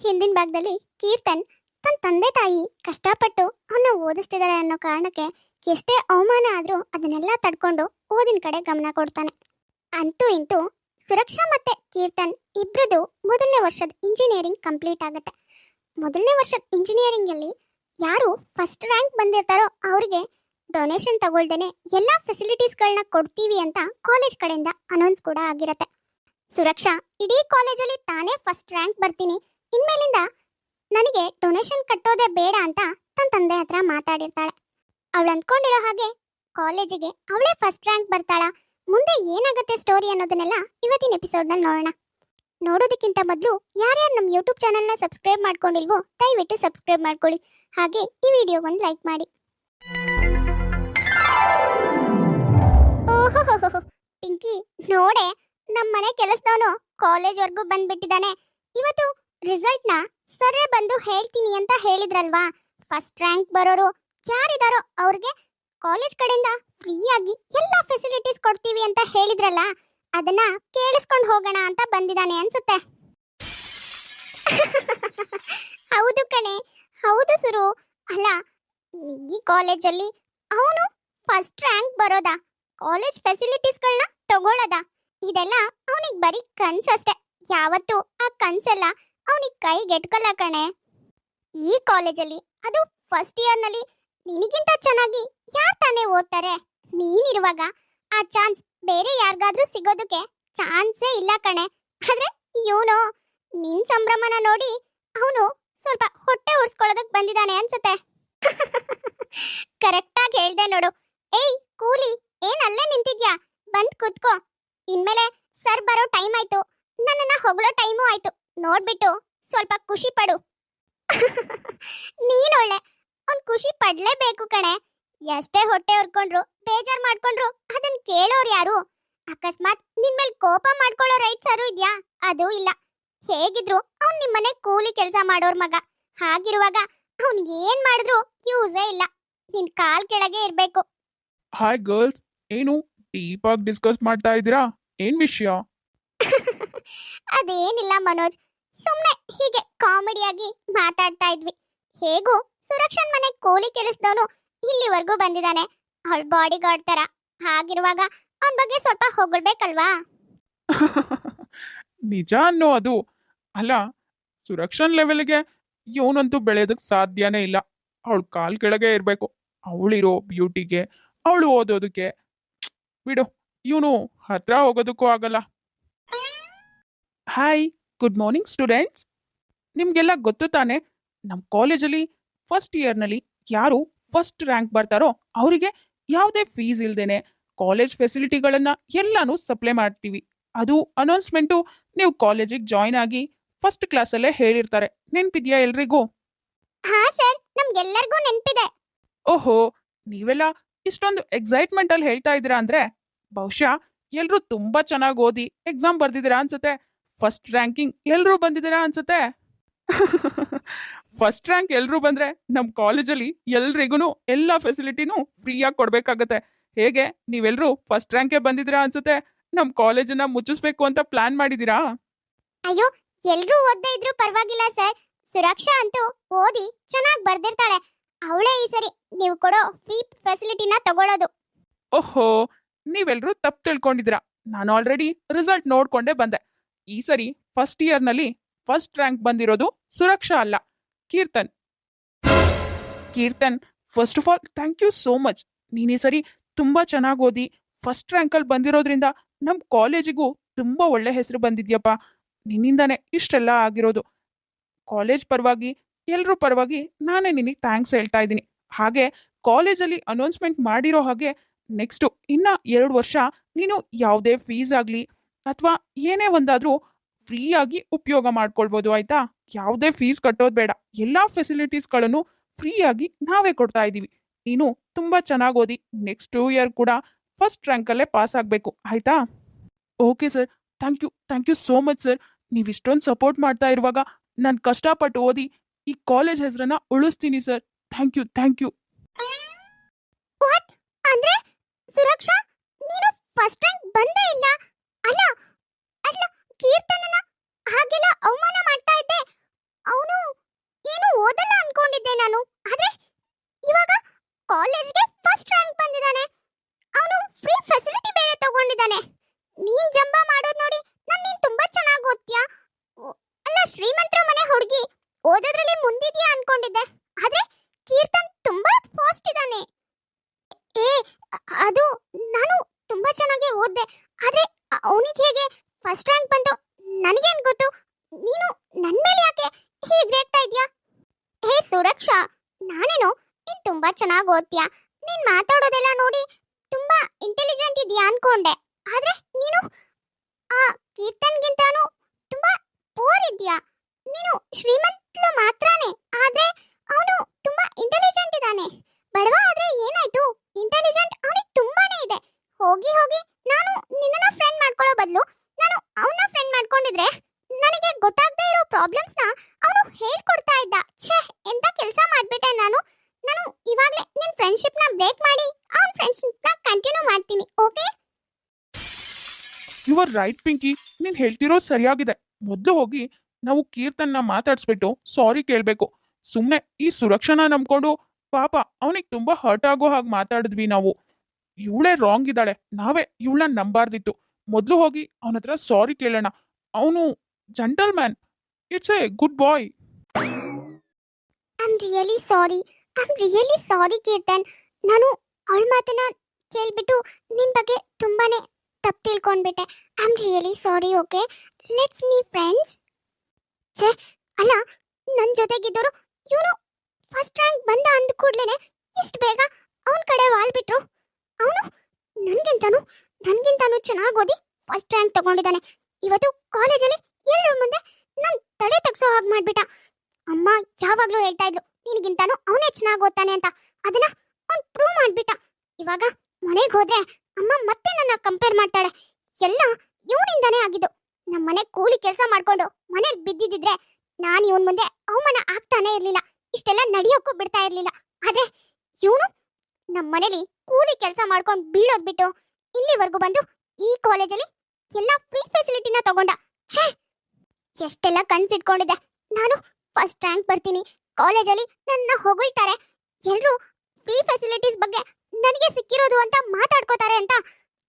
ಹಿಂದಿನ ಭಾಗದಲ್ಲಿ ಕೀರ್ತನ್ ತನ್ನ ತಂದೆ ತಾಯಿ ಕಷ್ಟಪಟ್ಟು ಅವನ್ನ ಓದಿಸ್ತಿದ್ದಾರೆ ಅನ್ನೋ ಕಾರಣಕ್ಕೆ ಎಷ್ಟೇ ಅವಮಾನ ಆದ್ರೂ ಅದನ್ನೆಲ್ಲ ತಡ್ಕೊಂಡು ಓದಿನ ಕಡೆ ಗಮನ ಕೊಡ್ತಾನೆ. ಅಂತೂ ಇಂತೂ ಸುರಕ್ಷಾ ಮತ್ತೆ ಕೀರ್ತನ್ ಇಬ್ರದು ಮೊದಲನೇ ವರ್ಷದ ಇಂಜಿನಿಯರಿಂಗ್ ಕಂಪ್ಲೀಟ್ ಆಗುತ್ತೆ. ಮೊದಲನೇ ವರ್ಷದ ಇಂಜಿನಿಯರಿಂಗ್ ಅಲ್ಲಿ ಯಾರು ಫಸ್ಟ್ ರ್ಯಾಂಕ್ ಬಂದಿರ್ತಾರೋ ಅವರಿಗೆ ಡೊನೇಷನ್ ತಗೊಳ್ದೇನೆ ಎಲ್ಲ ಫೆಸಿಲಿಟೀಸ್ಗಳನ್ನ ಕೊಡ್ತೀವಿ ಅಂತ ಕಾಲೇಜ್ ಕಡೆಯಿಂದ ಅನೌನ್ಸ್ ಕೂಡ ಆಗಿರತ್ತೆ. ಸುರಕ್ಷಾ ಇಡೀ ಕಾಲೇಜಲ್ಲಿ ತಾನೇ ಫಸ್ಟ್ ರ್ಯಾಂಕ್ ಬರ್ತೀನಿ, ಇನ್ಮೇಲಿಂದ ನನಗೆ ಡೊನೇಷನ್ ಕಟ್ಟೋದೇ ಬೇಡ ಅಂತ ತನ್ನ ತಂದೆ ಹತ್ರ ಮಾತಾಡಿರ್ತಾಳೆ. ಅವಳು ಅಂದ್ಕೊಂಡಿರೋ ಹಾಗೆ ಕಾಲೇಜಿಗೆ ಅವಳೇ ಫಸ್ಟ್ ರ್ಯಾಂಕ್ ಬರ್ತಾಳ. ಮುಂದೆ ಏನಾಗುತ್ತೆ ಸ್ಟೋರಿ ಅನ್ನೋದನ್ನೆಲ್ಲ ಇವತ್ತಿನ ಎಪಿಸೋಡ್ನಲ್ಲಿ ನೋಡೋಣ. ನೋಡೋದಕ್ಕಿಂತ ಮೊದಲು ಯಾರ್ಯಾರು ನಮ್ಮ ಯೂಟ್ಯೂಬ್ ಚಾನಲ್ನ ಸಬ್ಸ್ಕ್ರೈಬ್ ಮಾಡ್ಕೊಂಡಿಲ್ವೋ ದಯವಿಟ್ಟು ಸಬ್ಸ್ಕ್ರೈಬ್ ಮಾಡ್ಕೊಳ್ಳಿ. ಹಾಗೆ ಈ ವಿಡಿಯೋಗೊಂದು ಲೈಕ್ ಮಾಡಿ. ಓಹೋ ಪಿಂಕಿ ನೋಡೆ, ನಮ್ಮನೆ ಕೆಲಸದವನು ಕಾಲೇಜ್ವರೆಗೂ ಬಂದ್ಬಿಟ್ಟಿದ್ದಾನೆ. ಇವತ್ತು ರಿಸಲ್ಟ್ನ ಸರ್ರೆ ಬಂದು ಹೇಳ್ತೀನಿ ಅಂತ ಹೇಳಿದ್ರಲ್ವಾ. ಫಸ್ಟ್ ರ್ಯಾಂಕ್ ಬರೋರು ಯಾರಿದಾರೋ ಅವ್ರಿಗೆ ಕಾಲೇಜ್ ಕಡೆಯಿಂದ ಫ್ರೀಯಾಗಿ ಎಲ್ಲ ಫೆಸಿಲಿಟೀಸ್ ಕೊಡ್ತೀವಿ ಅಂತ ಹೇಳಿದ್ರಲ್ಲ, ಅದನ್ನ ಕೇಳಿಸ್ಕೊಂಡು ಹೋಗೋಣ ಅಂತ ಬಂದಿದ್ದಾನೆ ಅನ್ಸುತ್ತೆ. ಹೌದು ಕಣೆ, ಹೌದು ಸುರು. ಅಲ್ಲ, ಈ ಕಾಲೇಜಲ್ಲಿ ಅವನು ಫಸ್ಟ್ ರ್ಯಾಂಕ್ ಬರೋದಾ, ಕಾಲೇಜ್ ಫೆಸಿಲಿಟೀಸ್ಗಳನ್ನ ತಗೊಳ್ಳೋದಾ, ಇದೆಲ್ಲ ಅವನಿಗೆ ಬರೀ ಕನ್ಸಷ್ಟೆ. ಯಾವತ್ತೂ ಆ ಕನ್ಸೆಲ್ಲ ಅವನಿಗೆ ಕೈಗೆಟ್ಕಲ್ಲ ಕಣೆ. ಈ ಕಾಲೇಜಲ್ಲಿ ಅದು ಫಸ್ಟ್ ಇಯರ್ನಲ್ಲಿ ನಿನಗಿಂತ ಚೆನ್ನಾಗಿ ಯಾರು ತಾನೇ ಓದ್ತಾರೆ? ನೀನಿರುವಾಗ ಆ ಚಾನ್ಸ್ ಬೇರೆ ಯಾರಿಗಾದ್ರೂ ಸಿಗೋದಕ್ಕೆ ಚಾನ್ಸೇ ಇಲ್ಲ ಕಣೆ. ಆದ್ರೆ ಇವನು ನಿನ್ ಸಂಭ್ರಮನ ನೋಡಿ ಅವನು ಸ್ವಲ್ಪ ಹೊಟ್ಟೆ ಉರ್ಸ್ಕೊಳ್ಳೋದಕ್ಕೆ ಬಂದಿದ್ದಾನೆ ಅನ್ಸುತ್ತೆ. ಕರೆಕ್ಟಾಗಿ ಹೇಳ್ದೆ ನೋಡು. ಏಯ್ ಕೂಲಿ, ಏನ್ ಅಲ್ಲೇ ನಿಂತಿದ್ಯಾ? ಬಂದ್ ಕುತ್ಕೋ. ಇನ್ಮೇಲೆ ಸರ್ ಬರೋ ಟೈಮ್ ಆಯ್ತು, ನನ್ನನ್ನ ಹೊಗಳೋ ಟೈಮು ಆಯ್ತು. ನೋಡ್ಬಿಟ್ಟು ಸ್ವಲ್ಪ ಖುಷಿ ಪಡು. ನೀನೊಳ್ಳೆ, ಅವ್ನ್ ಖುಷಿ ಪಡ್ಲೇಬೇಕು ಕಣೆ. ಎಷ್ಟೇ ಹೊಟ್ಟೆ ಹೊರ್ಕೊಂಡ್ರು ಬೇಜಾರ್ ಮಾಡ್ಕೊಂಡ್ರು ಅದನ್ನ ಕೇಳೋರು ಯಾರು? ಅಕಸ್ಮಾತ್ ನಿನ್ ಮೇಲೆ ಕೋಪ ಮಾಡ್ಕೊಳ್ಳೋ ರೈಟ್ಸ್ ಯಾರು ಇದ್ಯಾ? ಅದು ಇಲ್ಲ. ಹೇಗಿದ್ರು ಅವ್ನ್ ನಿಮ್ಮನೆ ಕೂಲಿ ಕೆಲಸ ಮಾಡೋರ್ ಮಗ. ಹಾಗಿರುವಾಗ ಅವ್ನ್ ಏನ್ ಮಾಡಿದ್ರು ಯೂಸೇ ಇಲ್ಲ. ನಿನ್ ಕಾಲ್ ಕೆಳಗೆ ಇರ್ಬೇಕು. ಹಾಯ್ ಗರ್ಲ್ಸ್, ಏನು ಡೀಪ್ ಆಗಿ ಡಿಸ್ಕಸ್ ಮಾಡ್ತಾ ಇದ್ದೀರಾ? ಏನ್ ವಿಷಯ? ಅದೇನಿಲ್ಲ ಮನೋಜ್, ಸುಮ್ನೆ ಹೀಗೆ ಕಾಮಿಡಿಯಾಗಿ ಮಾತಾಡ್ತಾ ಇದ್ವಿ. ಹೇಗೂ ಸುರಕ್ಷನ್ ಮನೆ ಕೂಲಿ ಕೆಲಸದವನು ಇಲ್ಲಿವರೆಗೂ ಬಂದಿದ್ದಾನೆ, ಅವಳ ಬಾಡಿ ಗಾರ್ಡ್ ತರ. ಹಾಗಿರುವಾಗ ಅವನ ಬಗ್ಗೆ ಸ್ವಲ್ಪ ಹೊಗಳ್ಬೇಕಲ್ವಾ? ನಿಜ ಅನ್ನೋ ಅದು. ಅಲ್ಲ, ಸುರಕ್ಷನ್ ಲೆವೆಲ್ಗೆ ಇವನಂತೂ ಬೆಳೆಯೋದಕ್ಕೆ ಸಾಧ್ಯನೇ ಇಲ್ಲ. ಅವಳು ಕಾಲ್ ಕೆಳಗೆ ಇರಬೇಕು. ಅವಳಿರೋ ಬ್ಯೂಟಿಗೆ, ಅವಳು ಓದೋದಕ್ಕೆ. ಬಿಡು, ಇವನು ಹತ್ರ ಹೋಗೋದಕ್ಕೂ ಆಗಲ್ಲ. Hi, good morning students. ನಿಮಗೆಲ್ಲ ಗೊತ್ತು ತಾನೆ, ನಮ್ಮ ಕಾಲೇಜಲ್ಲಿ ಫಸ್ಟ್ ಇಯರ್ನಲ್ಲಿ ಯಾರು ಫಸ್ಟ್ ರ್ಯಾಂಕ್ ಬರ್ತಾರೋ ಅವರಿಗೆ ಯಾವುದೇ ಫೀಸ್ ಇಲ್ದೇನೆ ಕಾಲೇಜ್ ಫೆಸಿಲಿಟಿಗಳನ್ನು ಎಲ್ಲಾನು ಸಪ್ಲೈ ಮಾಡ್ತೀವಿ. ಅದು ಅನೌನ್ಸ್ಮೆಂಟು ನೀವು ಕಾಲೇಜಿಗೆ ಜಾಯ್ನ್ ಆಗಿ ಫಸ್ಟ್ ಕ್ಲಾಸಲ್ಲೇ ಹೇಳಿರ್ತಾರೆ. ನೆನ್ಪಿದ್ಯಾ ಎಲ್ರಿಗೂ? ಹಾ ಸರ್, ನಮ್ಗೆಲ್ಲರಿಗೂ ನೆನಪಿದೆ. ಓಹೋ, ನೀವೆಲ್ಲ ಇಷ್ಟೊಂದು ಎಕ್ಸೈಟ್ಮೆಂಟ್ ಅಲ್ಲಿ ಹೇಳ್ತಾ ಇದ್ದೀರಾ ಅಂದ್ರೆ ಬಹುಶಃ ಎಲ್ಲರೂ ತುಂಬಾ ಚೆನ್ನಾಗಿ ಓದಿ ಎಕ್ಸಾಮ್ ಬರ್ದಿದ್ದೀರಾ ಅನ್ಸುತ್ತೆ. ಫಸ್ಟ್ ರ್ಯಾಂಕಿಂಗ್ ಎಲ್ಲರೂ ಬಂದಿದ್ದೀರಾ ಅನ್ಸುತ್ತೆ. ಫಸ್ಟ್ ರ್ಯಾಂಕ್ ಎಲ್ಲರೂ ಬಂದ್ರೆ ನಮ್ಮ ಕಾಲೇಜಲ್ಲಿ ಎಲ್ರಿಗೂ ಎಲ್ಲ ಫೆಸಿಲಿಟಿನೂ ಫ್ರೀಯಾಗಿ ಕೊಡ್ಬೇಕಾಗತ್ತೆ. ಹೇಗೆ, ನೀವೆಲ್ಲರೂ ಫಸ್ಟ್ ರ್ಯಾಂಕೇ ಬಂದಿದ್ದೀರಾ ಅನ್ಸುತ್ತೆ. ನಮ್ಮ ಕಾಲೇಜನ್ನ ಮುಚ್ಚಿಸ್ಬೇಕು ಅಂತ ಪ್ಲಾನ್ ಮಾಡಿದ್ದೀರಾ? ಅಯ್ಯೋ, ಎಲ್ರೂ ಓದ್ದೇ ಇದ್ರು ಪರವಾಗಿಲ್ಲ ಸರ್. ಸುರಕ್ಷಾ ಅಂತೂ ಓದಿ ಚೆನ್ನಾಗಿ ಬರ್ದಿರ್ತಾಳೆ. ಅವಳೇ ಈ ಸರಿ ನೀವು ಕೊಡೋ ಫ್ರೀ ಫೆಸಿಲಿಟಿನ ತಗೊಳ್ಳೋದು. ಓಹೋ, ನೀವೆಲ್ಲರೂ ತಪ್ಪು ತಿಳ್ಕೊಂಡಿದ್ದೀರಾ. ನಾನು ಆಲ್ರೆಡಿ ರಿಸಲ್ಟ್ ನೋಡ್ಕೊಂಡೇ ಬಂದೆ. ಈ ಸರಿ ಫಸ್ಟ್ ಇಯರ್ನಲ್ಲಿ ಫಸ್ಟ್ ರ್ಯಾಂಕ್ ಬಂದಿರೋದು ಸುರಕ್ಷಾ ಅಲ್ಲ, Keerthan. Keerthan, first of all thank you so much. ನೀನು ಈ ಸರಿ ತುಂಬ ಚೆನ್ನಾಗಿ ಓದಿ ಫಸ್ಟ್ ರ್ಯಾಂಕಲ್ಲಿ ಬಂದಿರೋದ್ರಿಂದ ನಮ್ಮ ಕಾಲೇಜಿಗೂ ತುಂಬ ಒಳ್ಳೆ ಹೆಸರು ಬಂದಿದ್ಯಪ್ಪ. ನಿನ್ನಿಂದಾನೇ ಇಷ್ಟೆಲ್ಲ ಆಗಿರೋದು. ಕಾಲೇಜ್ ಪರವಾಗಿ, ಎಲ್ಲರೂ ಪರವಾಗಿ ನಾನೇ ನಿನಗೆ ಥ್ಯಾಂಕ್ಸ್ ಹೇಳ್ತಾ ಇದ್ದೀನಿ. ಹಾಗೆ ಕಾಲೇಜಲ್ಲಿ ಅನೌನ್ಸ್ಮೆಂಟ್ ಮಾಡಿರೋ ಹಾಗೆ ನೆಕ್ಸ್ಟು ಇನ್ನು 2 ವರ್ಷ ನೀನು ಯಾವುದೇ ಫೀಸ್ ಆಗಲಿ ಅಥವಾ ಏನೇ ಒಂದಾದರೂ ಫ್ರೀಯಾಗಿ ಉಪಯೋಗ ಮಾಡ್ಕೊಳ್ಬೋದು, ಆಯಿತಾ? ಯಾವುದೇ ಫೀಸ್ ಕಟ್ಟೋದು ಬೇಡ. ಎಲ್ಲ ಫೆಸಿಲಿಟೀಸ್ಗಳನ್ನು ಫ್ರೀಯಾಗಿ ನಾವೇ ಕೊಡ್ತಾ ಇದ್ದೀವಿ. ನೀನು ತುಂಬ ಚೆನ್ನಾಗಿ ಓದಿ ನೆಕ್ಸ್ಟ್ 2 ಇಯರ್ ಕೂಡ ಫಸ್ಟ್ ರ್ಯಾಂಕಲ್ಲೇ ಪಾಸ್ ಆಗಬೇಕು, ಆಯಿತಾ? Okay sir, thank you so much sir. ನೀವು ಇಷ್ಟೊಂದು ಸಪೋರ್ಟ್ ಮಾಡ್ತಾ ಇರುವಾಗ ನಾನು ಕಷ್ಟಪಟ್ಟು ಓದಿ ಈ ಕಾಲೇಜ್ ಹೆಸರನ್ನ ಉಳಿಸ್ತೀನಿ ಸರ್. Thank you. ವಾಟ್? ಅಂದ್ರೆ ಸುರಕ್ಷಾ ನೀನು ಫಸ್ಟ್ ರ್ಯಾಂಕ್ ಬಂದೇ ಇಲ್ಲ? ಅಲ್ಲ ಅಲ್ಲ, ಕೀರ್ತನನ ಹಾಗೆಲ್ಲ ಅವಮಾನ ಮಾಡ್ತಾ ಇದ್ದೆ. ಸುರಕ್ಷಾ, ನಾನೇನೋ ನೀನ್ ತುಂಬಾ ಚೆನ್ನಾಗಿ ಓದ್ತೀಯ, ನೀನ್ ಮಾತಾಡೋದೆಲ್ಲ ನೋಡಿ ತುಂಬಾ ಇಂಟೆಲಿಜೆಂಟ್ ಇದೆಯಾ ಅನ್ಕೊಂಡೆ. ಆದ್ರೆ ನೀನು ಆ ಕೀರ್ತನ್ಗಿಂತಾನು ತುಂಬಾ ಪೂರ್ ಇದೆಯಾ. ನೀನು ಶ್ರೀಮಂತಲು ಮಾತ್ರನೇ, ಆದ್ರೆ ಅವನು ತುಂಬಾ ಇಂಟೆಲಿಜೆಂಟ್ ಇದ್ದಾನೆ. ಬಡವ ಆದ್ರೆ ಏನಾಯ್ತು, ಇಂಟೆಲಿಜೆಂಟ್ ಅವನಿಗೆ ತುಂಬಾನೇ ಇದೆ. ಹೋಗಿ ಹೋಗಿ ನಾನು ನಿನ್ನನ್ನ ಫ್ರೆಂಡ್ ಮಾಡ್ಕೊಳ್ಳೋ ಬದಲು ನಾನು ಅವನ್ನ ಫ್ರೆಂಡ್ ಮಾಡ್ಕೊಂಡಿದ್ರೆ ನನಗೆ ಗೊತ್ತಾಗದೇ ಇರೋ ಪ್ರಾಬ್ಲಮ್ಸ್ನ ಅವನು ಹೇಳ್ಕೊಡ್ತಾ ಇದ್ದ. ಛೇ, ಎಂತ ಕೆಲಸ ಮಾಡ್ಬಿಟ್ಟೆ ನಾನು. ನಾನು ಇವಾಗಲೇ ನಿನ್ನ ಫ್ರೆಂಡ್ಶಿಪ್ನ ಬ್ರೇಕ್ ಮಾಡಿ ಅವನ ಫ್ರೆಂಡ್ಶಿಪ್ನ ಕಂಟಿನ್ಯೂ ಮಾಡ್ತೀನಿ. Okay? You are right Pinky, ನೀನು ಹೇಳ್ತಿರೋದು ಸರಿಯಾಗಿದೆ. ಮೊದಲು ಹೋಗಿ ನಾವು ಕೀರ್ತನ್ನ ಮಾತಾಡಿಸ್ಬಿಟ್ಟು ಸಾರಿ ಕೇಳಬೇಕು. ಸುಮ್ಮನೆ ಈ ಸುರಕ್ಷಾನ ನಂಬ್ಕೊಂಡು ಪಾಪ ಅವನಿಗೆ ತುಂಬ ಹರ್ಟ್ ಆಗೋ ಹಾಗೆ ಮಾತಾಡಿದ್ವಿ ನಾವು. ಇವಳೇ ರಾಂಗ್ ಇದ್ದಾಳೆ, ನಾವೇ ಇವಳನ್ನ ನಂಬಾರ್ದಿತ್ತು. ಮೊದಲು ಹೋಗಿ ಅವನ ಹತ್ರ ಸಾರಿ ಕೇಳೋಣ. ಅವನು gentleman, it's a good boy. I am really sorry Keerthan. ನಾನು ಅವಳ ಮಾತನ್ನ ಕೇಳ್ಬಿಟ್ಟು ನಿನ್ ಬಗ್ಗೆ ತುಂಬಾನೇ ತಪ್ಪು ತಿಳ್ಕೊಂಡ್ಬಿಟ್ಟೆ. I am really sorry. Okay, let's me friends. ಛೇ, ಅಲ್ಲ, ನನ್ನ ಜೊತೆಗಿದ್ದವರು ಇವನು ಫಸ್ಟ್ ರ್ಯಾಂಕ್ ಬಂದ ಅಂದ ಕೂಡ್ಲೇನೆ ಎಷ್ಟು ಬೇಗ ಅವನ ಕಡೆ ವಾಲ್ಬಿಟ್ರು. ಅವನು ನನ್ಗಿಂತಾನು ಚೆನ್ನಾಗಿ ಓದಿ ಫಸ್ಟ್ ರ್ಯಾಂಕ್ ತಗೊಂಡಿದ್ದಾನೆ. ಇವತ್ತು ಕಾಲೇಜಲ್ಲಿ ಎಲ್ಲರ ಮುಂದೆ ನನ್ನ ತಲೆ ತಗ್ಸೋ ಹಾಗೆ ಮಾಡ್ಬಿಟ್ಟ. ಅಮ್ಮ ಯಾವಾಗ್ಲೂ ಹೇಳ್ತಾ ಇದ್ಲು ನಿನಗಿಂತಾನು ಅವನೇ ಚೆನ್ನಾಗಿ ಓದ್ತಾನೆ ಅಂತ. ಅದನ್ನ ಅವ್ನು ಪ್ರೂವ್ ಮಾಡ್ಬಿಟ್ಟ. ಇವಾಗ ಮನೆಗೆ ಹೋದ್ರೆ ಅಮ್ಮ ಮತ್ತೆ ನನ್ನ ಕಂಪೇರ್ ಮಾಡ್ತಾಳೆ. ಎಲ್ಲ ಇವನಿಂದಾನೇ ಆಗಿದ್ದು. ನಮ್ಮ ಮನೆ ಕೂಲಿ ಕೆಲಸ ಮಾಡ್ಕೊಂಡು ಮನೇಲಿ ಬಿದ್ದಿದ್ರೆ ನಾನು ಇವನ್ ಮುಂದೆ ಅವಮಾನ ಆಗ್ತಾನೆ ಇರ್ಲಿಲ್ಲ, ಇಷ್ಟೆಲ್ಲ ನಡೆಯೋಕ್ಕೂ ಬಿಡ್ತಾ ಇರ್ಲಿಲ್ಲ. ಆದ್ರೆ ಇವನು ನಮ್ಮ ಮನೇಲಿ ಕೂಲಿ ಕೆಲಸ ಮಾಡ್ಕೊಂಡು ಬೀಳೋದ್ ಬಿಟ್ಟು ಇಲ್ಲಿವರೆಗೂ ಬಂದು ಈ ಕಾಲೇಜಲ್ಲಿ ಎಲ್ಲ ಫ್ರೀ ಫೆಸಿಲಿಟಿನ ತಗೊಂಡ. ಛೇ, ಎಷ್ಟೆಲ್ಲ ಕನ್ಸಿಟ್ಕೊಂಡಿದ್ದೆ ನಾನು ಫಸ್ಟ್ ರ್ಯಾಂಕ್ ಬರ್ತೀನಿ, ಕಾಲೇಜಲ್ಲಿ ನನ್ನ ಹೊಗಳ್ತಾರೆ, ಎಲ್ಲರೂ ಫ್ರೀ ಫೆಸಿಲಿಟೀಸ್ ಬಗ್ಗೆ ನನಗೆ ಸಿಕ್ಕಿರೋದು ಅಂತ ಮಾತಾಡ್ಕೋತಾರೆ ಅಂತ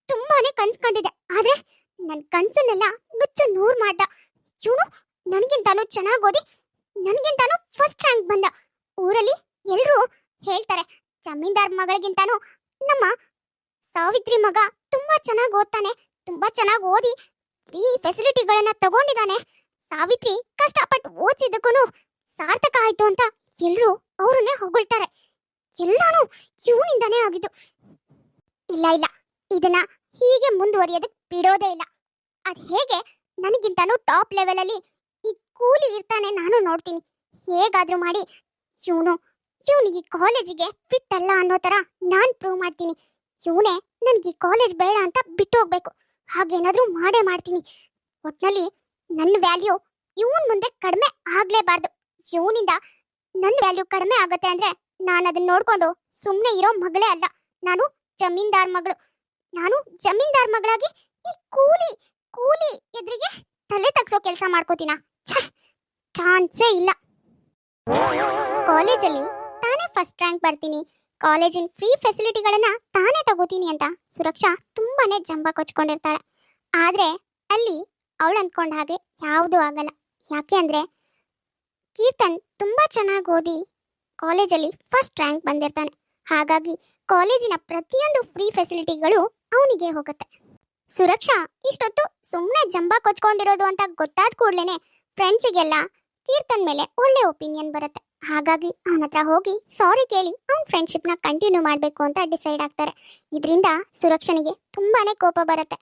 ತುಂಬಾನೇ ಕನ್ಸ್ಕೊಂಡಿದ್ದೆ. ಆದ್ರೆ ನನ್ನ ಕನ್ಸನ್ನೆಲ್ಲ ನುಚ್ಚು ನೂರು ಮಾಡ್ದ. ಇವನು ನನಗಿಂತಾನು ಚೆನ್ನಾಗಿ ಓದಿ ನನಗಿಂತಾನು ಫಸ್ಟ್ ರ್ಯಾಂಕ್ ಬಂದ. ಊರಲ್ಲಿ ಎಲ್ಲರೂ ಹೇಳ್ತಾರೆ ಜಮೀನ್ದಾರ್ ಮಗಳಿಗಿಂತಾನು ನಮ್ಮ ಸಾವಿತ್ರಿ ಮಗ ತುಂಬಾ ಚೆನ್ನಾಗಿ ಓದ್ತಾನೆ, ತುಂಬಾ ಚೆನ್ನಾಗಿ ಓದಿ ಫ್ರೀ ಫೆಸಿಲಿಟಿಗಳನ್ನ ತಗೊಂಡಿದ್ದಾನೆ. ಸಾವಿತ್ರಿ ಕಷ್ಟಪಟ್ಟು ಓದಿಸಿದ್ದಕ್ಕೂ ಸಾರ್ಥಕ ಆಯ್ತು ಅಂತ ಎಲ್ಲರೂ ಅವ್ರನ್ನೇ ಹೊಗಳ್ತಾರೆ. ಎಲ್ಲಾನು ಇವನಿಂದಾನೇ ಆಗಿದ್ದು. ಇಲ್ಲ, ಇದನ್ನ ಹೀಗೆ ಮುಂದುವರಿಯೋದಕ್ಕೆ ಬಿಡೋದೇ ಇಲ್ಲ. ಅದ್ ಹೇಗೆ ನನಗಿಂತಾನು ಟಾಪ್ ಲೆವೆಲ್ ಅಲ್ಲಿ ಈ ಕೂಲಿ ಇರ್ತಾನೆ ನಾನು ನೋಡ್ತೀನಿ. ಹೇಗಾದ್ರೂ ಮಾಡಿ ಇವನು ಈ ಕಾಲೇಜಿಗೆ ಫಿಟ್ ಅಲ್ಲ ಅನ್ನೋ ತರ ನಾನ್ ಪ್ರೂವ್ ಮಾಡ್ತೀನಿ. ಇವನೇ ನನ್ಗೆ ಈ ಕಾಲೇಜ್ ಬೇಡ ಅಂತ ಬಿಟ್ಟು ಹೋಗ್ಬೇಕು. ಹಾಗೇನಾದ್ರೂ ಮಾಡೇ ಮಾಡ್ತೀನಿ. ಒಟ್ನಲ್ಲಿ ನನ್ನ ವ್ಯಾಲ್ಯೂ ಇವನ್ ಮುಂದೆ ಕಡಿಮೆ ಆಗ್ಲೇಬಾರ್ದು. ಇವನಿಂದ ನನ್ನ ವ್ಯಾಲ್ಯೂ ಕಡಿಮೆ ಆಗತ್ತೆ ಅಂದ್ರೆ ನಾನು ಅದನ್ನ ನೋಡ್ಕೊಂಡು ಸುಮ್ಮನೆ ಇರೋ ಮಗಳೇ ಅಲ್ಲ. ನಾನು ಜಮೀನ್ದಾರ್ ಮಗಳು. ನಾನು ಜಮೀನ್ದಾರ್ ಮಗಳಾಗಿ ಈ ಕೂಲಿ ಎದುರಿಗೆ ತಲೆ ತಗ್ಸೋ ಕೆಲಸ ಮಾಡ್ಕೋತೀನ? ಚಾನ್ಸೇ ಇಲ್ಲ. ಕಾಲೇಜಲ್ಲಿ ತಾನೇ ಫಸ್ಟ್ ರ್ಯಾಂಕ್ ಬರ್ತೀನಿ, ಕಾಲೇಜಿನ ಫ್ರೀ ಫೆಸಿಲಿಟಿಗಳನ್ನ ತಾನೇ ತಗೋತೀನಿ ಅಂತ ಸುರಕ್ಷಾ ತುಂಬಾನೇ ಜಂಬ ಕೊಚ್ಕೊಂಡಿರ್ತಾಳೆ. ಆದ್ರೆ ಅಲ್ಲಿ ಅವಳು ಅಂದ್ಕೊಂಡ ಹಾಗೆ ಯಾವುದೂ ಆಗಲ್ಲ. ಯಾಕೆ ಅಂದ್ರೆ ಕೀರ್ತನ್ ತುಂಬಾ ಚೆನ್ನಾಗಿ ಓದಿ ಕಾಲೇಜಲ್ಲಿ ಫಸ್ಟ್ ರ್ಯಾಂಕ್ ಬಂದಿರ್ತಾನೆ. ಹಾಗಾಗಿ ಕಾಲೇಜಿನ ಪ್ರತಿಯೊಂದು ಫ್ರೀ ಫೆಸಿಲಿಟಿಗಳು ಅವನಿಗೆ ಹೋಗುತ್ತೆ. ಸುರಕ್ಷಾ ಇಷ್ಟೊತ್ತು ಸುಮ್ಮನೆ ಜಂಬ ಕೊಚ್ಕೊಂಡಿರೋದು ಅಂತ ಗೊತ್ತಾದ ಕೂಡ್ಲೇನೆ ಫ್ರೆಂಡ್ಸಿಗೆಲ್ಲ ಕೀರ್ತನ್ ಮೇಲೆ ಒಳ್ಳೆ ಒಪಿನಿಯನ್ ಬರುತ್ತೆ. ಹಾಗಾಗಿ ಅವನ ಹತ್ರ ಹೋಗಿ ಸಾರಿ ಕೇಳಿ ಅವನ ಫ್ರೆಂಡ್ಶಿಪ್ನ ಕಂಟಿನ್ಯೂ ಮಾಡಬೇಕು ಅಂತ ಡಿಸೈಡ್ ಆಗ್ತಾರೆ. ಇದರಿಂದ ಸುರಕ್ಷನಿಗೆ ತುಂಬಾನೇ ಕೋಪ ಬರುತ್ತೆ.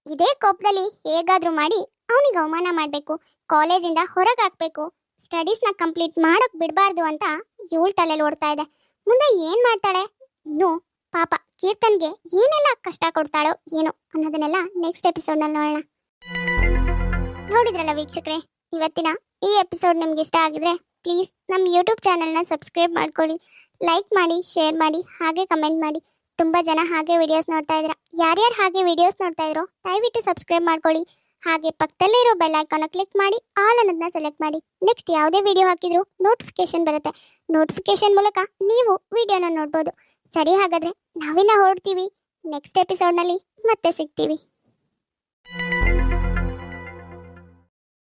ಇದೇ ಕೋಪದಲ್ಲಿ ಹೇಗಾದ್ರೂ ಮಾಡಿ ಅವನಿಗೆ ಅವಮಾನ ಮಾಡಬೇಕು, ಕಾಲೇಜಿಂದ ಹೊರಗೆ ಹಾಕ್ಬೇಕು, ಸ್ಟಡೀಸ್ನ ಕಂಪ್ಲೀಟ್ ಮಾಡಕ್ ಬಿಡಬಾರ್ದು ಅಂತ ಇವಳ ತಲೆಯಲ್ಲಿ ಓಡ್ತಾ ಇದೆ. ಮುಂದೆ ಏನ್ ಮಾಡ್ತಾಳೆ ಇನ್ನು? ಪಾಪ ಕೀರ್ತನ್ಗೆ ಏನೆಲ್ಲ ಕಷ್ಟ ಕೊಡ್ತಾಳೋ ಏನೋ ಅನ್ನೋದನ್ನೆಲ್ಲ ನೆಕ್ಸ್ಟ್ ಎಪಿಸೋಡ್ನಲ್ಲಿ ನೋಡೋಣ. ನೋಡಿದ್ರಲ್ಲ ವೀಕ್ಷಕರೇ, ಇವತ್ತಿನ ಈ ಎಪಿಸೋಡ್ ನಿಮ್ಗೆ ಇಷ್ಟ ಆಗಿದ್ರೆ ಪ್ಲೀಸ್ ನಮ್ಮ ಯೂಟ್ಯೂಬ್ ಚಾನಲ್ನ ಸಬ್ಸ್ಕ್ರೈಬ್ ಮಾಡ್ಕೊಳ್ಳಿ, ಲೈಕ್ ಮಾಡಿ, ಶೇರ್ ಮಾಡಿ, ಹಾಗೆ ಕಮೆಂಟ್ ಮಾಡಿ. ತುಂಬ ಜನ ಹಾಗೆ ವಿಡಿಯೋಸ್ ನೋಡ್ತಾ ಇದ್ದೀರಾ. ಯಾರ್ಯಾರು ಹಾಗೆ ವಿಡಿಯೋಸ್ ನೋಡ್ತಾ ಇದ್ರೋ ದಯವಿಟ್ಟು ಸಬ್ಸ್ಕ್ರೈಬ್ ಮಾಡ್ಕೊಳ್ಳಿ. ಹಾಗೆ ಪಕ್ಕದಲ್ಲೇ ಇರೋ ಬೆಲ್ ಐಕಾನ್ನ ಕ್ಲಿಕ್ ಮಾಡಿ ಆಲ್ ಅನ್ನೋದನ್ನ ಸೆಲೆಕ್ಟ್ ಮಾಡಿ. ನೆಕ್ಸ್ಟ್ ಯಾವುದೇ ವಿಡಿಯೋ ಹಾಕಿದ್ರು ನೋಟಿಫಿಕೇಶನ್ ಬರುತ್ತೆ. ನೋಟಿಫಿಕೇಶನ್ ಮೂಲಕ ನೀವು ವಿಡಿಯೋನ ನೋಡ್ಬೋದು. ಸರಿ, ಹಾಗಾದರೆ ನಾವಿನ್ನ ಹೊರಡ್ತೀವಿ. ನೆಕ್ಸ್ಟ್ ಎಪಿಸೋಡ್ನಲ್ಲಿ ಮತ್ತೆ ಸಿಗ್ತೀವಿ.